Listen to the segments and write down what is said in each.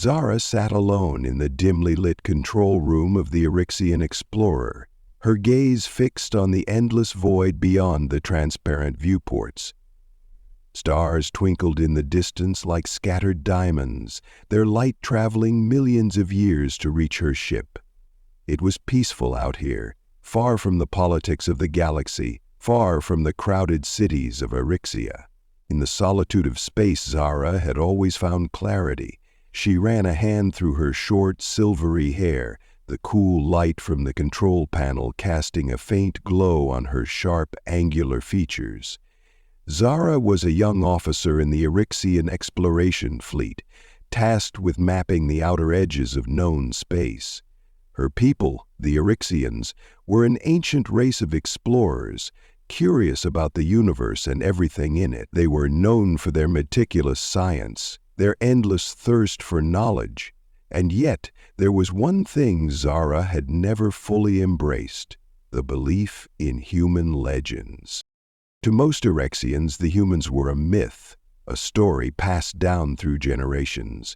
Zara sat alone in the dimly lit control room of the Eryxian explorer, her gaze fixed on the endless void beyond the transparent viewports. Stars twinkled in the distance like scattered diamonds, their light traveling millions of years to reach her ship. It was peaceful out here, far from the politics of the galaxy, far from the crowded cities of Eryxia. In the solitude of space, Zara had always found clarity. She ran a hand through her short, silvery hair, the cool light from the control panel casting a faint glow on her sharp, angular features. Zara was a young officer in the Eryxian exploration fleet, tasked with mapping the outer edges of known space. Her people, the Eryxians, were an ancient race of explorers, curious about the universe and everything in it. They were known for their meticulous science, their endless thirst for knowledge, and yet there was one thing Zara had never fully embraced: the belief in human legends. To most Eryxians, the humans were a myth, a story passed down through generations.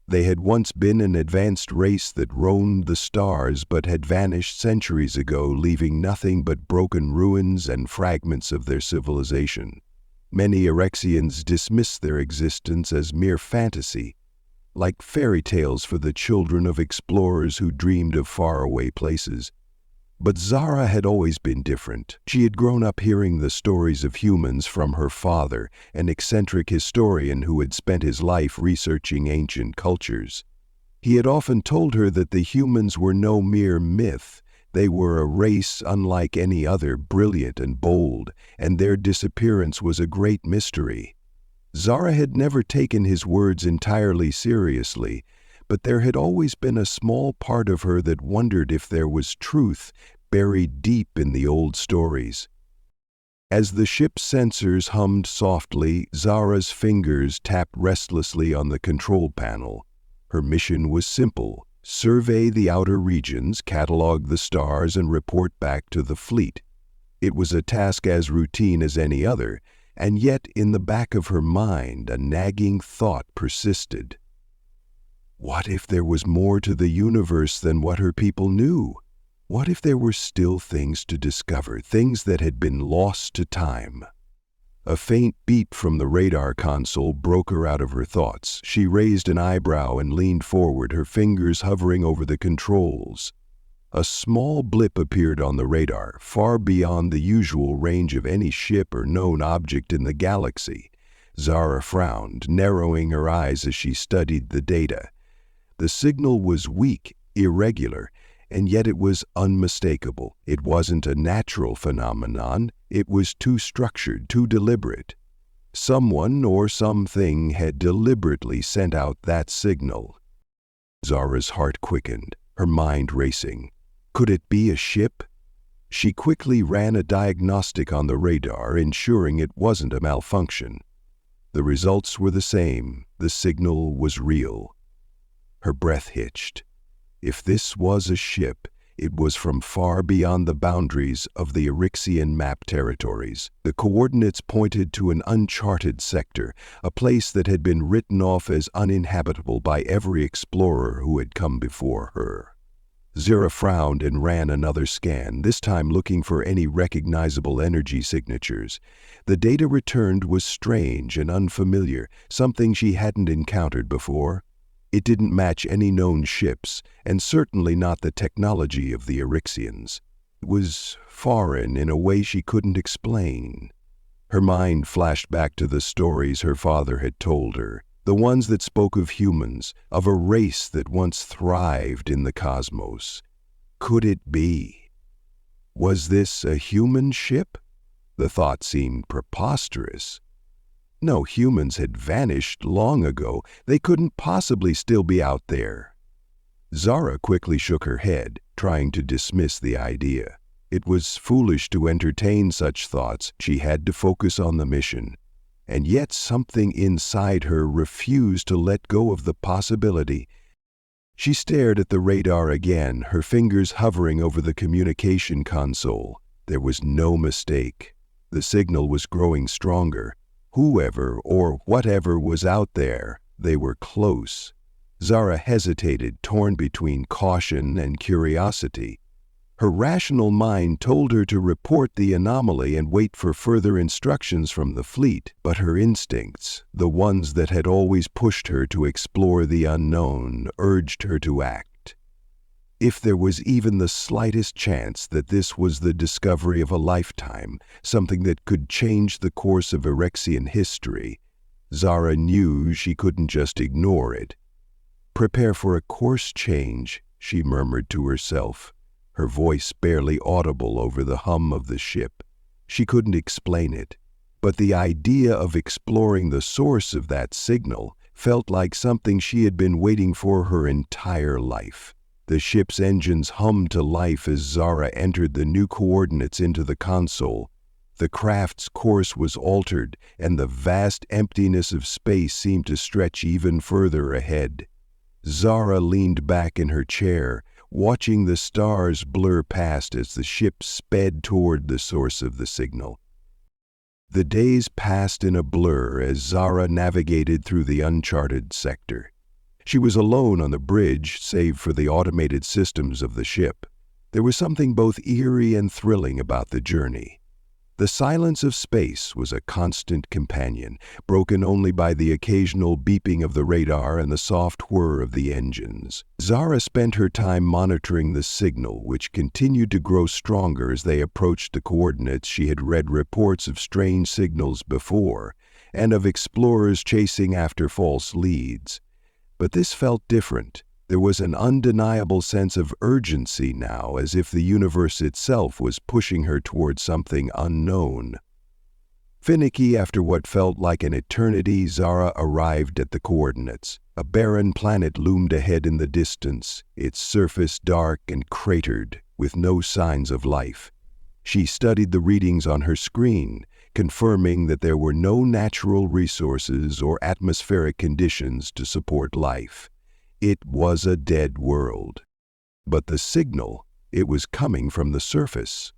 They had once been an advanced race that roamed the stars but had vanished centuries ago, leaving nothing but broken ruins and fragments of their civilization. Many Eryxians dismissed their existence as mere fantasy, like fairy tales for the children of explorers who dreamed of faraway places. But Zara had always been different. She had grown up hearing the stories of humans from her father, an eccentric historian who had spent his life researching ancient cultures. He had often told her that the humans were no mere myth. They were a race unlike any other, brilliant and bold, and their disappearance was a great mystery. Zara had never taken his words entirely seriously, but there had always been a small part of her that wondered if there was truth buried deep in the old stories. As the ship's sensors hummed softly, Zara's fingers tapped restlessly on the control panel. Her mission was simple: survey the outer regions, catalog the stars, and report back to the fleet. It was a task as routine as any other, and yet in the back of her mind a nagging thought persisted. What if there was more to the universe than what her people knew? What if there were still things to discover, things that had been lost to time? A faint beep from the radar console broke her out of her thoughts. She raised an eyebrow and leaned forward, her fingers hovering over the controls. A small blip appeared on the radar, far beyond the usual range of any ship or known object in the galaxy. Zara frowned, narrowing her eyes as she studied the data. The signal was weak, irregular, and yet it was unmistakable. It wasn't a natural phenomenon. It was too structured, too deliberate. Someone or something had deliberately sent out that signal. Zara's heart quickened, her mind racing. Could it be a ship? She quickly ran a diagnostic on the radar, ensuring it wasn't a malfunction. The results were the same. The signal was real. Her breath hitched. If this was a ship, it was from far beyond the boundaries of the Eryxian map territories. The coordinates pointed to an uncharted sector, a place that had been written off as uninhabitable by every explorer who had come before her. Zara frowned and ran another scan, this time looking for any recognizable energy signatures. The data returned was strange and unfamiliar, something she hadn't encountered before. It didn't match any known ships, and certainly not the technology of the Eryxians. It was foreign in a way she couldn't explain. Her mind flashed back to the stories her father had told her, the ones that spoke of humans, of a race that once thrived in the cosmos. Could it be? Was this a human ship? The thought seemed preposterous. No, humans had vanished long ago. They couldn't possibly still be out there. Zara quickly shook her head, trying to dismiss the idea. It was foolish to entertain such thoughts. She had to focus on the mission. And yet something inside her refused to let go of the possibility. She stared at the radar again, her fingers hovering over the communication console. There was no mistake. The signal was growing stronger. Whoever or whatever was out there, they were close. Zara hesitated, torn between caution and curiosity. Her rational mind told her to report the anomaly and wait for further instructions from the fleet, but her instincts, the ones that had always pushed her to explore the unknown, urged her to act. If there was even the slightest chance that this was the discovery of a lifetime, something that could change the course of Erexian history, Zara knew she couldn't just ignore it. "Prepare for a course change," she murmured to herself, her voice barely audible over the hum of the ship. She couldn't explain it, but the idea of exploring the source of that signal felt like something she had been waiting for her entire life. The ship's engines hummed to life as Zara entered the new coordinates into the console. The craft's course was altered, and the vast emptiness of space seemed to stretch even further ahead. Zara leaned back in her chair, watching the stars blur past as the ship sped toward the source of the signal. The days passed in a blur as Zara navigated through the uncharted sector. She was alone on the bridge, save for the automated systems of the ship. There was something both eerie and thrilling about the journey. The silence of space was a constant companion, broken only by the occasional beeping of the radar and the soft whir of the engines. Zara spent her time monitoring the signal, which continued to grow stronger as they approached the coordinates. She had read reports of strange signals before, and of explorers chasing after false leads. But this felt different. There was an undeniable sense of urgency now, as if the universe itself was pushing her toward something unknown. Finicky after what felt like an eternity, Zara arrived at the coordinates. A barren planet loomed ahead in the distance, its surface dark and cratered, with no signs of life. She studied the readings on her screen, confirming that there were no natural resources or atmospheric conditions to support life. It was a dead world. But the signal, it was coming from the surface.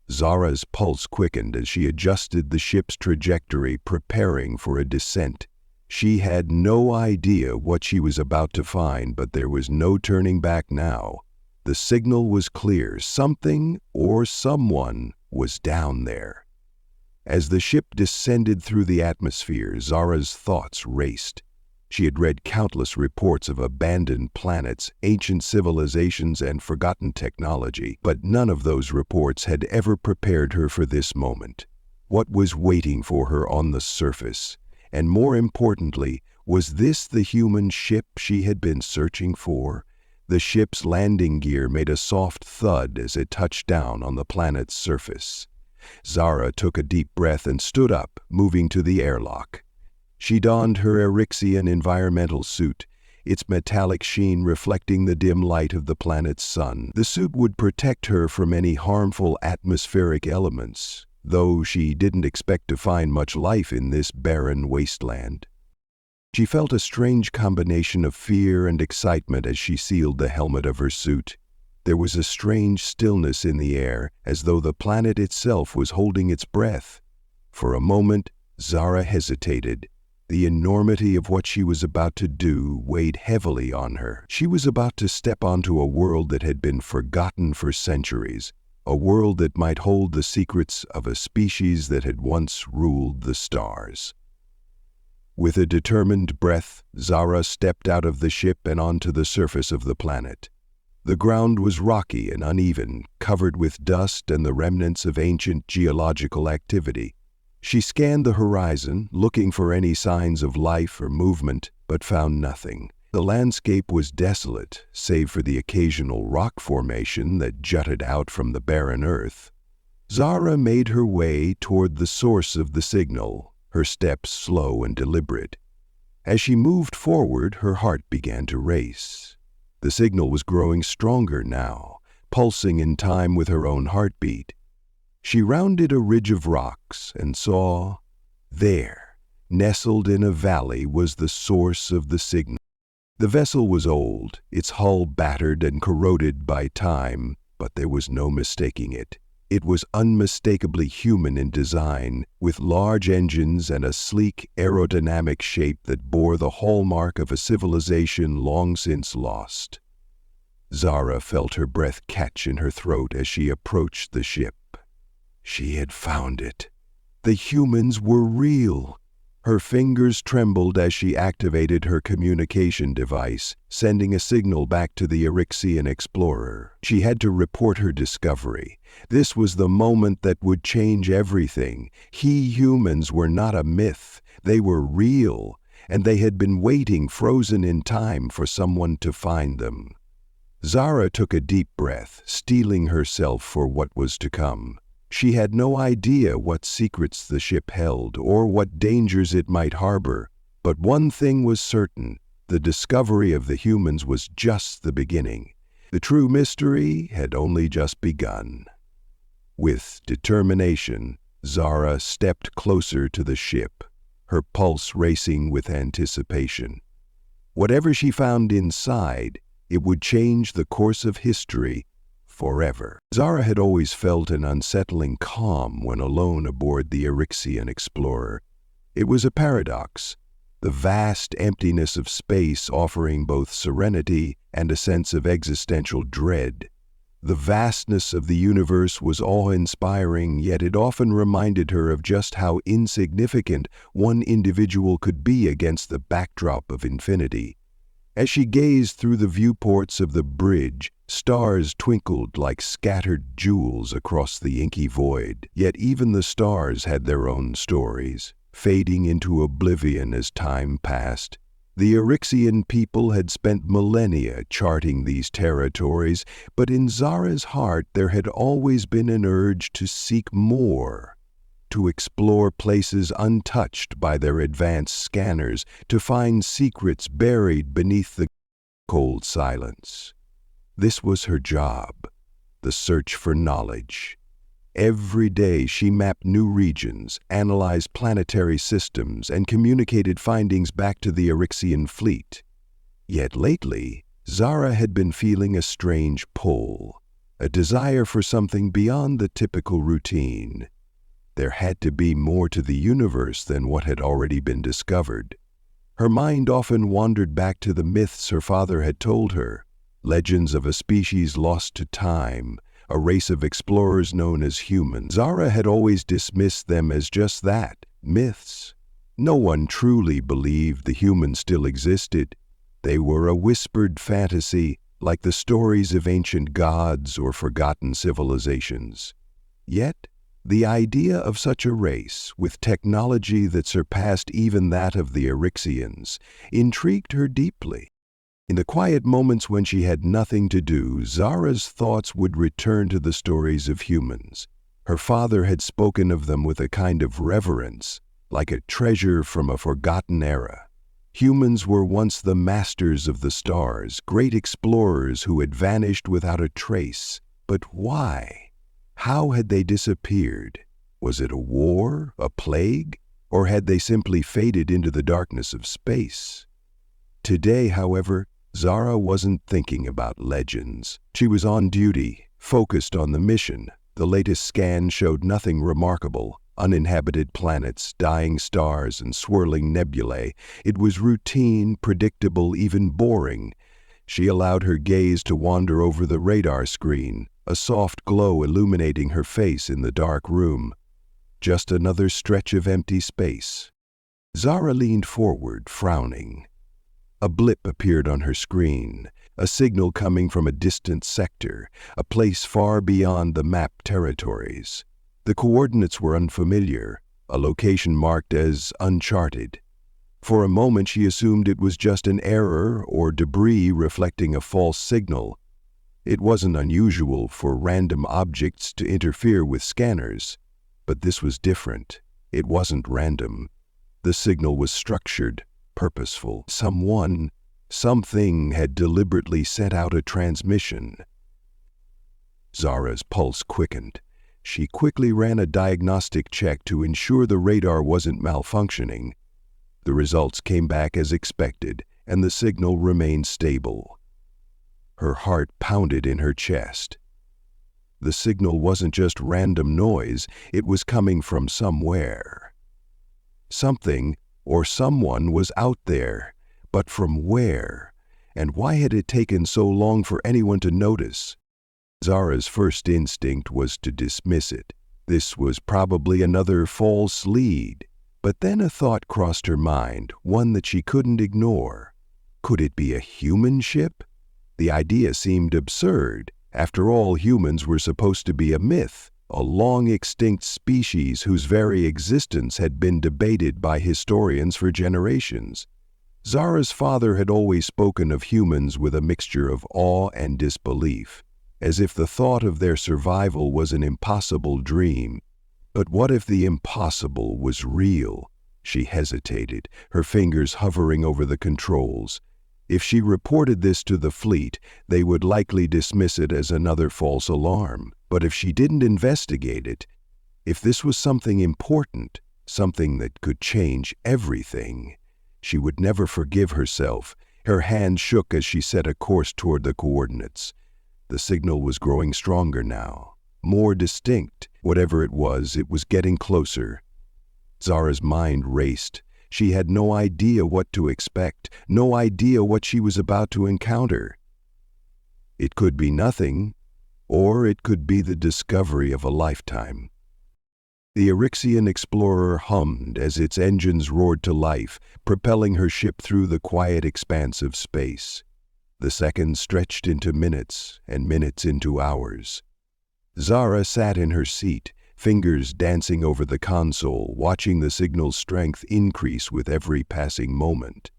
Zara's pulse quickened as she adjusted the ship's trajectory, preparing for a descent. She had no idea what she was about to find, but there was no turning back now. The signal was clear. Something or someone was down there. As the ship descended through the atmosphere, Zara's thoughts raced. She had read countless reports of abandoned planets, ancient civilizations, and forgotten technology, but none of those reports had ever prepared her for this moment. What was waiting for her on the surface? And more importantly, was this the human ship she had been searching for? The ship's landing gear made a soft thud as it touched down on the planet's surface. Zara took a deep breath and stood up, moving to the airlock. She donned her Erexian environmental suit, its metallic sheen reflecting the dim light of the planet's sun. The suit would protect her from any harmful atmospheric elements, though she didn't expect to find much life in this barren wasteland. She felt a strange combination of fear and excitement as she sealed the helmet of her suit. There was a strange stillness in the air, as though the planet itself was holding its breath. For a moment, Zara hesitated. The enormity of what she was about to do weighed heavily on her. She was about to step onto a world that had been forgotten for centuries, a world that might hold the secrets of a species that had once ruled the stars. With a determined breath, Zara stepped out of the ship and onto the surface of the planet. The ground was rocky and uneven, covered with dust and the remnants of ancient geological activity. She scanned the horizon, looking for any signs of life or movement, but found nothing. The landscape was desolate, save for the occasional rock formation that jutted out from the barren earth. Zara made her way toward the source of the signal, her steps slow and deliberate. As she moved forward, her heart began to race. The signal was growing stronger now, pulsing in time with her own heartbeat. She rounded a ridge of rocks and saw, there, nestled in a valley, was the source of the signal. The vessel was old, its hull battered and corroded by time, but there was no mistaking it. It was unmistakably human in design, with large engines and a sleek, aerodynamic shape that bore the hallmark of a civilization long since lost. Zara felt her breath catch in her throat as she approached the ship. She had found it. The humans were real. Her fingers trembled as she activated her communication device, sending a signal back to the Eryxian explorer. She had to report her discovery. This was the moment that would change everything. Humans were not a myth. They were real, and they had been waiting frozen in time for someone to find them. Zara took a deep breath, steeling herself for what was to come. She had no idea what secrets the ship held or what dangers it might harbor, but one thing was certain: the discovery of the humans was just the beginning. The true mystery had only just begun. With determination, Zara stepped closer to the ship, her pulse racing with anticipation. Whatever she found inside, it would change the course of history forever. Zara had always felt an unsettling calm when alone aboard the Eryxian explorer. It was a paradox, the vast emptiness of space offering both serenity and a sense of existential dread. The vastness of the universe was awe-inspiring, yet it often reminded her of just how insignificant one individual could be against the backdrop of infinity. As she gazed through the viewports of the bridge, stars twinkled like scattered jewels across the inky void. Yet even the stars had their own stories, fading into oblivion as time passed. The Eryxian people had spent millennia charting these territories, but in Zara's heart there had always been an urge to seek more, to explore places untouched by their advanced scanners, to find secrets buried beneath the cold silence. This was her job, the search for knowledge. Every day she mapped new regions, analyzed planetary systems, and communicated findings back to the Eryxian fleet. Yet lately, Zara had been feeling a strange pull, a desire for something beyond the typical routine. There had to be more to the universe than what had already been discovered. Her mind often wandered back to the myths her father had told her, legends of a species lost to time, a race of explorers known as humans. Zara had always dismissed them as just that, myths. No one truly believed the humans still existed. They were a whispered fantasy, like the stories of ancient gods or forgotten civilizations. Yet, the idea of such a race, with technology that surpassed even that of the Eryxians, intrigued her deeply. In the quiet moments when she had nothing to do, Zara's thoughts would return to the stories of humans. Her father had spoken of them with a kind of reverence, like a treasure from a forgotten era. Humans were once the masters of the stars, great explorers who had vanished without a trace. But why? How had they disappeared? Was it a war, a plague, or had they simply faded into the darkness of space? Today, however, Zara wasn't thinking about legends. She was on duty, focused on the mission. The latest scan showed nothing remarkable: uninhabited planets, dying stars, and swirling nebulae. It was routine, predictable, even boring. She allowed her gaze to wander over the radar screen, a soft glow illuminating her face in the dark room. Just another stretch of empty space. Zara leaned forward, frowning. A blip appeared on her screen, a signal coming from a distant sector, a place far beyond the mapped territories. The coordinates were unfamiliar, a location marked as uncharted. For a moment she assumed it was just an error or debris reflecting a false signal. It wasn't unusual for random objects to interfere with scanners, but this was different. It wasn't random. The signal was structured, purposeful. Something had deliberately sent out a transmission. Zara's pulse quickened. She quickly ran a diagnostic check to ensure the radar wasn't malfunctioning. The results came back as expected, and the signal remained stable. Her heart pounded in her chest. The signal wasn't just random noise, it was coming from somewhere. Something or someone was out there, but from where? And why had it taken so long for anyone to notice? Zara's first instinct was to dismiss it. This was probably another false lead. But then a thought crossed her mind, one that she couldn't ignore. Could it be a human ship? The idea seemed absurd. After all, humans were supposed to be a myth, a long-extinct species whose very existence had been debated by historians for generations. Zara's father had always spoken of humans with a mixture of awe and disbelief, as if the thought of their survival was an impossible dream. But what if the impossible was real? She hesitated, her fingers hovering over the controls. If she reported this to the fleet, they would likely dismiss it as another false alarm. But if she didn't investigate it, if this was something important, something that could change everything, she would never forgive herself. Her hand shook as she set a course toward the coordinates. The signal was growing stronger now, more distinct. Whatever it was getting closer. Zara's mind raced. She had no idea what to expect, no idea what she was about to encounter. It could be nothing, or it could be the discovery of a lifetime. The Eryxian explorer hummed as its engines roared to life, propelling her ship through the quiet expanse of space. The seconds stretched into minutes, and minutes into hours. Zara sat in her seat, fingers dancing over the console, watching the signal's strength increase with every passing moment.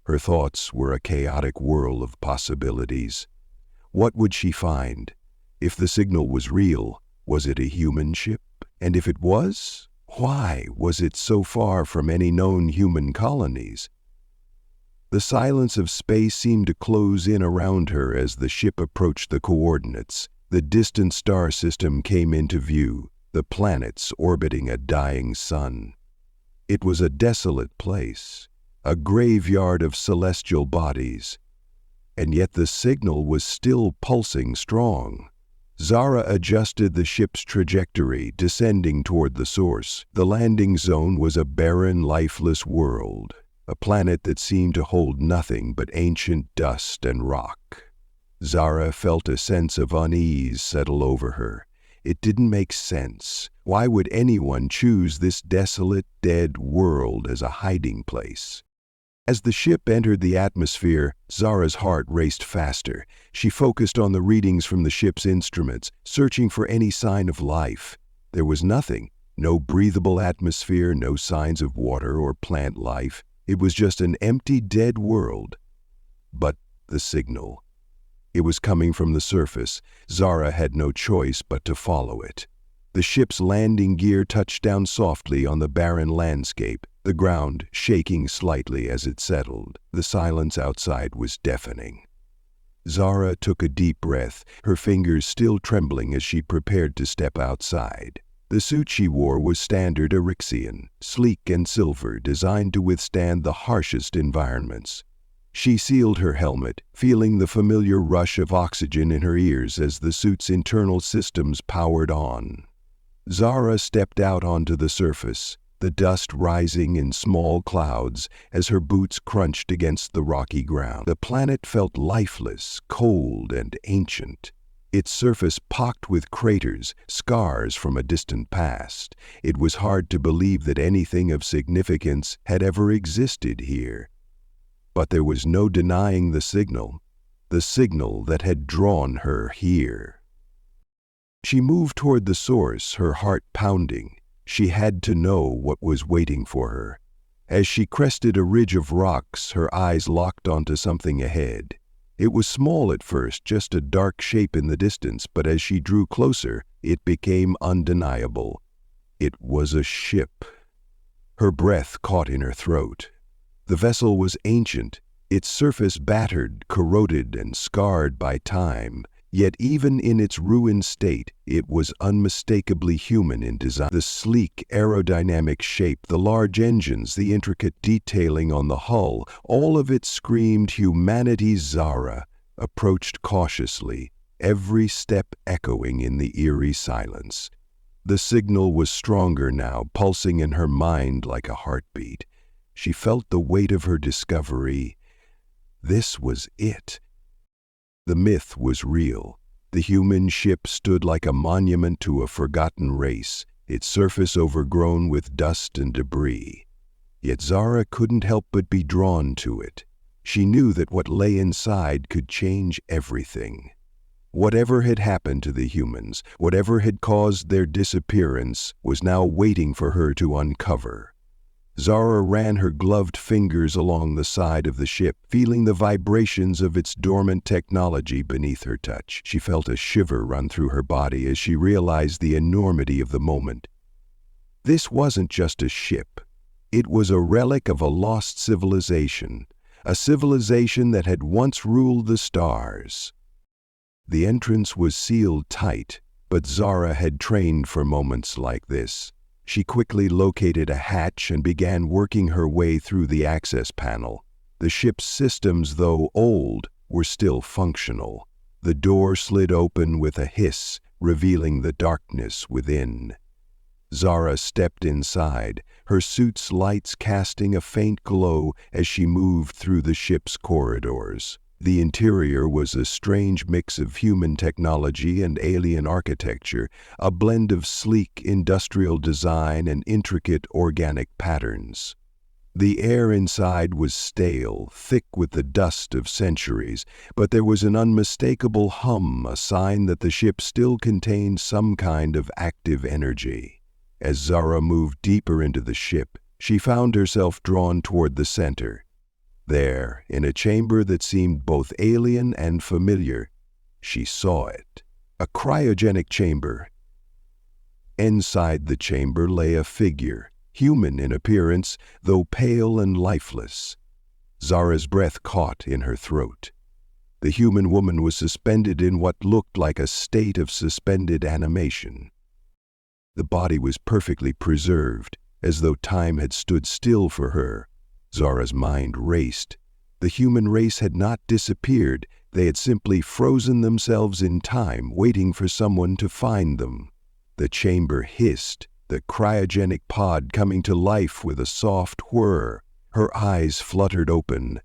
Her thoughts were a chaotic whirl of possibilities. What would she find? If the signal was real, was it a human ship? And if it was, why was it so far from any known human colonies? The silence of space seemed to close in around her as the ship approached the coordinates. The distant star system came into view, the planets orbiting a dying sun. It was a desolate place, a graveyard of celestial bodies. And yet the signal was still pulsing strong. Zara adjusted the ship's trajectory, descending toward the source. The landing zone was a barren, lifeless world, a planet that seemed to hold nothing but ancient dust and rock. Zara felt a sense of unease settle over her. It didn't make sense. Why would anyone choose this desolate, dead world as a hiding place? As the ship entered the atmosphere, Zara's heart raced faster. She focused on the readings from the ship's instruments, searching for any sign of life. There was nothing. No breathable atmosphere, no signs of water or plant life. It was just an empty, dead world. But the signal. It was coming from the surface. Zara had no choice but to follow it. The ship's landing gear touched down softly on the barren landscape, the ground shaking slightly as it settled. The silence outside was deafening. Zara took a deep breath, her fingers still trembling as she prepared to step outside. The suit she wore was standard Eryxian, sleek and silver, designed to withstand the harshest environments. She sealed her helmet, feeling the familiar rush of oxygen in her ears as the suit's internal systems powered on. Zara stepped out onto the surface, the dust rising in small clouds as her boots crunched against the rocky ground. The planet felt lifeless, cold, and ancient. Its surface pocked with craters, scars from a distant past. It was hard to believe that anything of significance had ever existed here. But there was no denying the signal that had drawn her here. She moved toward the source, her heart pounding. She had to know what was waiting for her. As she crested a ridge of rocks, her eyes locked onto something ahead. It was small at first, just a dark shape in the distance, but as she drew closer, it became undeniable. It was a ship. Her breath caught in her throat. The vessel was ancient, its surface battered, corroded, and scarred by time. Yet even in its ruined state, it was unmistakably human in design. The sleek, aerodynamic shape, the large engines, the intricate detailing on the hull, all of it screamed humanity. Zara approached cautiously, every step echoing in the eerie silence. The signal was stronger now, pulsing in her mind like a heartbeat. She felt the weight of her discovery. This was it. The myth was real. The human ship stood like a monument to a forgotten race, its surface overgrown with dust and debris. Yet Zara couldn't help but be drawn to it. She knew that what lay inside could change everything. Whatever had happened to the humans, whatever had caused their disappearance, was now waiting for her to uncover. Zara ran her gloved fingers along the side of the ship, feeling the vibrations of its dormant technology beneath her touch. She felt a shiver run through her body as she realized the enormity of the moment. This wasn't just a ship. It was a relic of a lost civilization, a civilization that had once ruled the stars. The entrance was sealed tight, but Zara had trained for moments like this. She quickly located a hatch and began working her way through the access panel. The ship's systems, though old, were still functional. The door slid open with a hiss, revealing the darkness within. Zara stepped inside, her suit's lights casting a faint glow as she moved through the ship's corridors. The interior was a strange mix of human technology and alien architecture, a blend of sleek industrial design and intricate organic patterns. The air inside was stale, thick with the dust of centuries, but there was an unmistakable hum, a sign that the ship still contained some kind of active energy. As Zara moved deeper into the ship, she found herself drawn toward the center. There, in a chamber that seemed both alien and familiar, she saw it. A cryogenic chamber. Inside the chamber lay a figure, human in appearance, though pale and lifeless. Zara's breath caught in her throat. The human woman was suspended in what looked like a state of suspended animation. The body was perfectly preserved, as though time had stood still for her. Zara's mind raced. The human race had not disappeared, they had simply frozen themselves in time, waiting for someone to find them. The chamber hissed, the cryogenic pod coming to life with a soft whir. Her eyes fluttered open,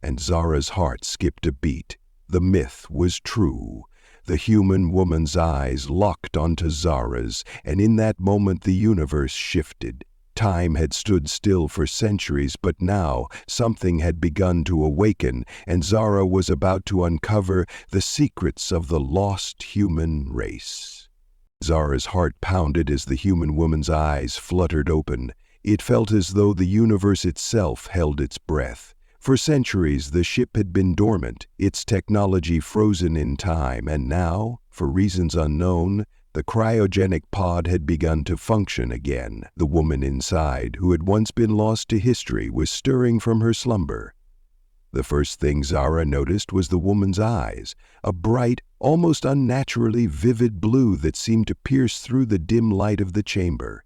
and Zara's heart skipped a beat. The myth was true. The human woman's eyes locked onto Zara's, and in that moment the universe shifted. Time had stood still for centuries, but now something had begun to awaken, and Zara was about to uncover the secrets of the lost human race. Zara's heart pounded as the human woman's eyes fluttered open. It felt as though the universe itself held its breath. For centuries, the ship had been dormant, its technology frozen in time, and now, for reasons unknown, the cryogenic pod had begun to function again. The woman inside, who had once been lost to history, was stirring from her slumber. The first thing Zara noticed was the woman's eyes, a bright, almost unnaturally vivid blue that seemed to pierce through the dim light of the chamber.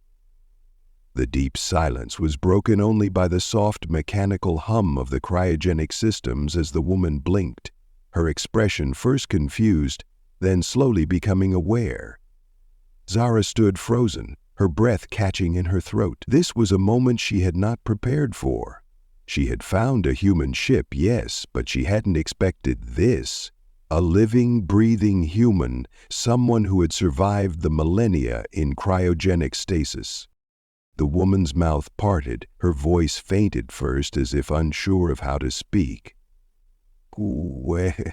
The deep silence was broken only by the soft mechanical hum of the cryogenic systems as the woman blinked, her expression first confused, then slowly becoming aware. Zara stood frozen, her breath catching in her throat. This was a moment she had not prepared for. She had found a human ship, yes, but she hadn't expected this. A living, breathing human, someone who had survived the millennia in cryogenic stasis. The woman's mouth parted, her voice fainted first as if unsure of how to speak. Where?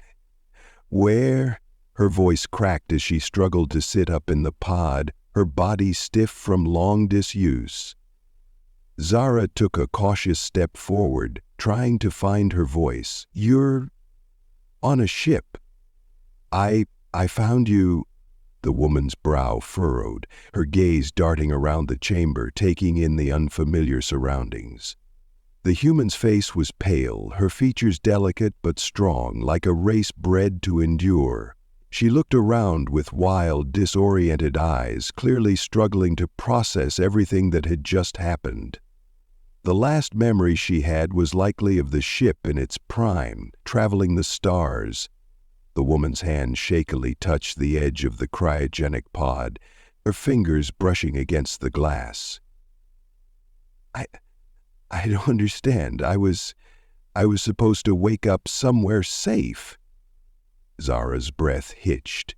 Her voice cracked as she struggled to sit up in the pod, her body stiff from long disuse. Zara took a cautious step forward, trying to find her voice. "You're on a ship. I found you." The woman's brow furrowed, her gaze darting around the chamber, taking in the unfamiliar surroundings. The human's face was pale, her features delicate but strong, like a race bred to endure. She looked around with wild, disoriented eyes, clearly struggling to process everything that had just happened. The last memory she had was likely of the ship in its prime, traveling the stars. The woman's hand shakily touched the edge of the cryogenic pod, her fingers brushing against the glass. I don't understand. I was supposed to wake up somewhere safe. Zara's breath hitched.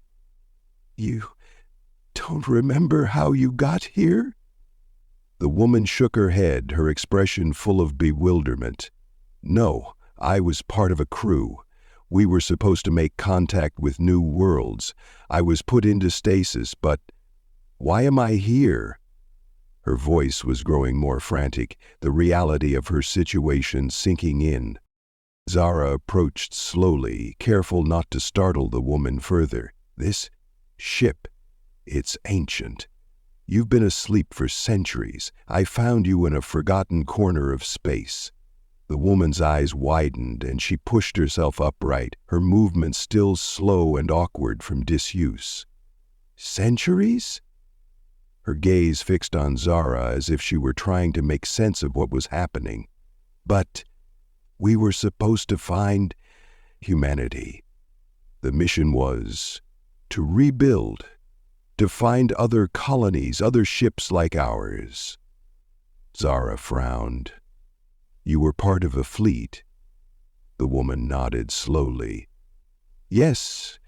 You don't remember how you got here? The woman shook her head, her expression full of bewilderment. No, I was part of a crew. We were supposed to make contact with new worlds. I was put into stasis, but why am I here? Her voice was growing more frantic, the reality of her situation sinking in. Zara approached slowly, careful not to startle the woman further. This ship, it's ancient. You've been asleep for centuries. I found you in a forgotten corner of space. The woman's eyes widened and she pushed herself upright, her movement still slow and awkward from disuse. Centuries? Her gaze fixed on Zara as if she were trying to make sense of what was happening. But we were supposed to find humanity. The mission was to rebuild, to find other colonies, other ships like ours. Zara frowned. You were part of a fleet. The woman nodded slowly. Yes,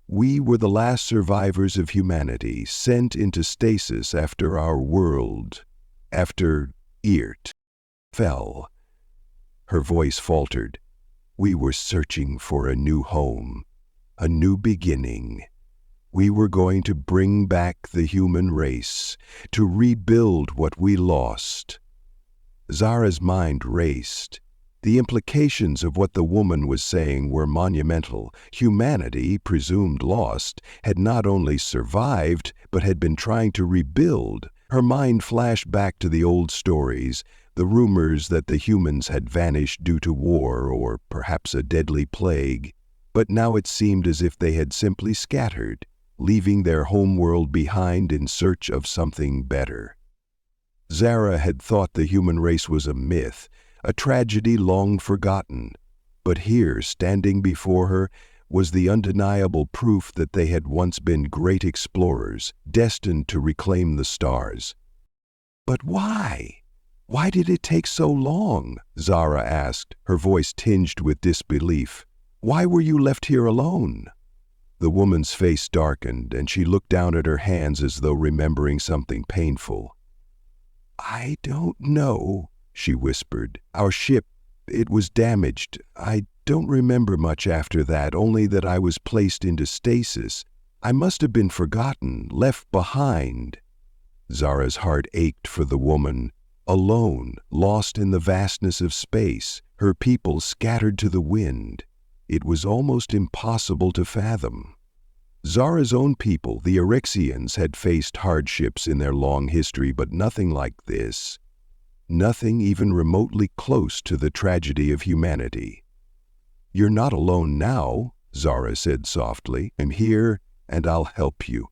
we were the last survivors of humanity, sent into stasis after our world, after Earth fell. Her voice faltered. We were searching for a new home, a new beginning. We were going to bring back the human race, to rebuild what we lost. Zara's mind raced. The implications of what the woman was saying were monumental. Humanity, presumed lost, had not only survived, but had been trying to rebuild. Her mind flashed back to the old stories, the rumors that the humans had vanished due to war or perhaps a deadly plague. But now it seemed as if they had simply scattered, leaving their homeworld behind in search of something better. Zara had thought the human race was a myth, a tragedy long forgotten, but here, standing before her, was the undeniable proof that they had once been great explorers, destined to reclaim the stars. But why? Why did it take so long? Zara asked, her voice tinged with disbelief. Why were you left here alone? The woman's face darkened, and she looked down at her hands as though remembering something painful. I don't know, she whispered. Our ship, it was damaged. I don't remember much after that, only that I was placed into stasis. I must have been forgotten, left behind. Zara's heart ached for the woman, alone, lost in the vastness of space, her people scattered to the wind. It was almost impossible to fathom. Zara's own people, the Eryxians, had faced hardships in their long history, but nothing like this. Nothing even remotely close to the tragedy of humanity. You're not alone now, Zara said softly. I'm here, and I'll help you.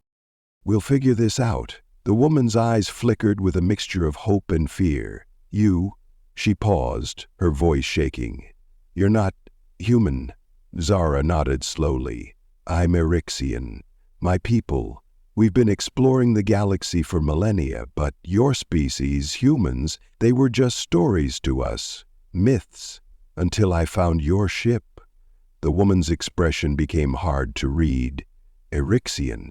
We'll figure this out. The woman's eyes flickered with a mixture of hope and fear. You, she paused, her voice shaking. You're not human. Zara nodded slowly. I'm Eryxian. My people. We've been exploring the galaxy for millennia, but your species, humans, they were just stories to us, myths, until I found your ship. The woman's expression became hard to read. Eryxian.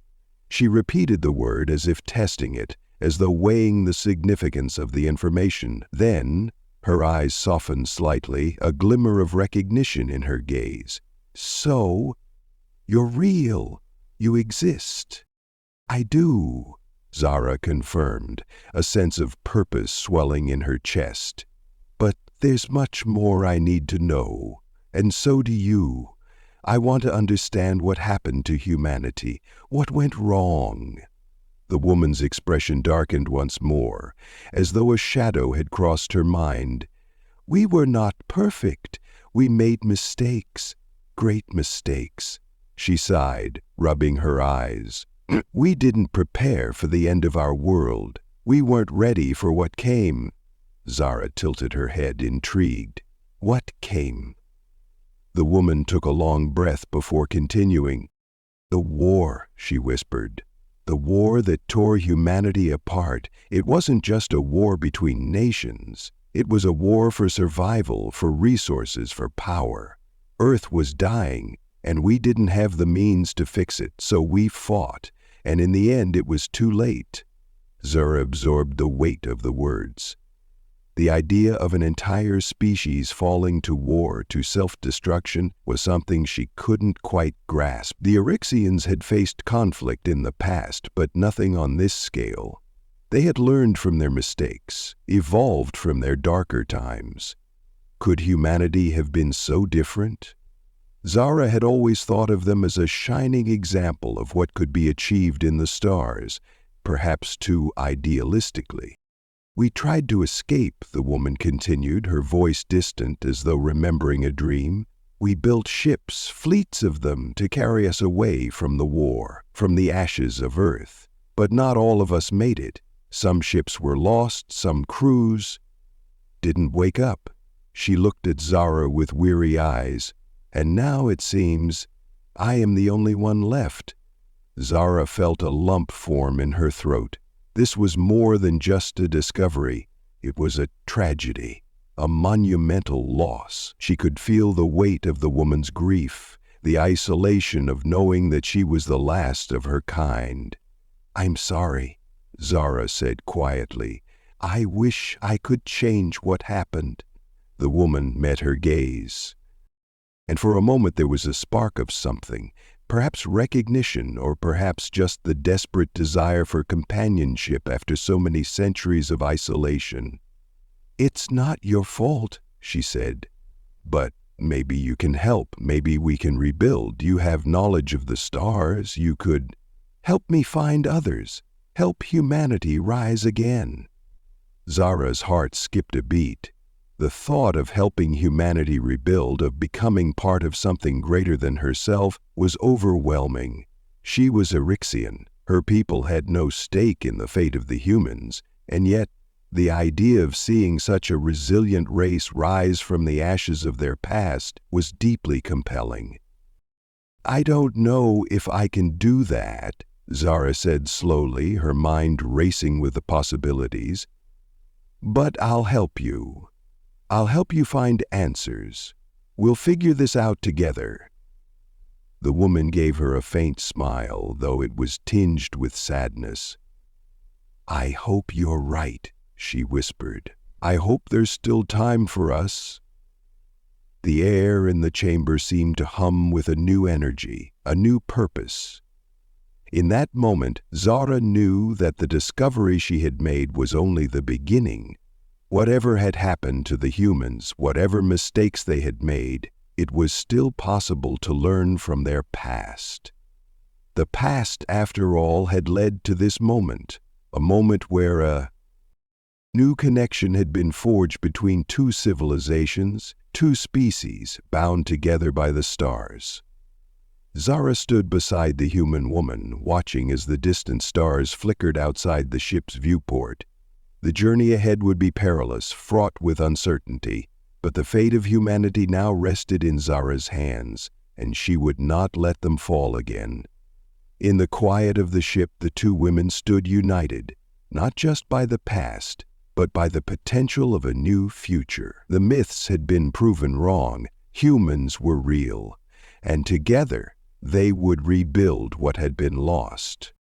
She repeated the word as if testing it, as though weighing the significance of the information. Then, her eyes softened slightly, a glimmer of recognition in her gaze. So, you're real. You exist. I do, Zara confirmed, a sense of purpose swelling in her chest. But there's much more I need to know, and so do you. I want to understand what happened to humanity, what went wrong. The woman's expression darkened once more, as though a shadow had crossed her mind. We were not perfect. We made mistakes, great mistakes. She sighed, rubbing her eyes. We didn't prepare for the end of our world. We weren't ready for what came. Zara tilted her head, intrigued. What came? The woman took a long breath before continuing. "The war," she whispered. "The war that tore humanity apart. It wasn't just a war between nations. It was a war for survival, for resources, for power. Earth was dying, and we didn't have the means to fix it, so we fought. And in the end, it was too late." Zara absorbed the weight of the words. The idea of an entire species falling to war, to self-destruction, was something she couldn't quite grasp. The Eryxians had faced conflict in the past, but nothing on this scale. They had learned from their mistakes, evolved from their darker times. Could humanity have been so different? Zara had always thought of them as a shining example of what could be achieved in the stars, perhaps too idealistically. "We tried to escape," the woman continued, her voice distant as though remembering a dream. "We built ships, fleets of them, to carry us away from the war, from the ashes of Earth. But not all of us made it. Some ships were lost, some crews didn't wake up." She looked at Zara with weary eyes. "And now, it seems, I am the only one left." Zara felt a lump form in her throat. This was more than just a discovery. It was a tragedy, a monumental loss. She could feel the weight of the woman's grief, the isolation of knowing that she was the last of her kind. "I'm sorry," Zara said quietly. "I wish I could change what happened." The woman met her gaze. And for a moment there was a spark of something, perhaps recognition, or perhaps just the desperate desire for companionship after so many centuries of isolation. "It's not your fault," she said. "But maybe you can help. Maybe we can rebuild. You have knowledge of the stars. You could help me find others. Help humanity rise again." Zara's heart skipped a beat. The thought of helping humanity rebuild, of becoming part of something greater than herself, was overwhelming. She was Eryxian. Her people had no stake in the fate of the humans, and yet the idea of seeing such a resilient race rise from the ashes of their past was deeply compelling. "I don't know if I can do that," Zara said slowly, her mind racing with the possibilities. "But I'll help you. I'll help you find answers. We'll figure this out together." The woman gave her a faint smile, though it was tinged with sadness. "I hope you're right," she whispered. "I hope there's still time for us." The air in the chamber seemed to hum with a new energy, a new purpose. In that moment, Zara knew that the discovery she had made was only the beginning. Whatever had happened to the humans, whatever mistakes they had made, it was still possible to learn from their past. The past, after all, had led to this moment, a moment where a new connection had been forged between two civilizations, two species bound together by the stars. Zara stood beside the human woman, watching as the distant stars flickered outside the ship's viewport. The journey ahead would be perilous, fraught with uncertainty, but the fate of humanity now rested in Zara's hands, and she would not let them fall again. In the quiet of the ship, the two women stood united, not just by the past, but by the potential of a new future. The myths had been proven wrong, humans were real, and together they would rebuild what had been lost.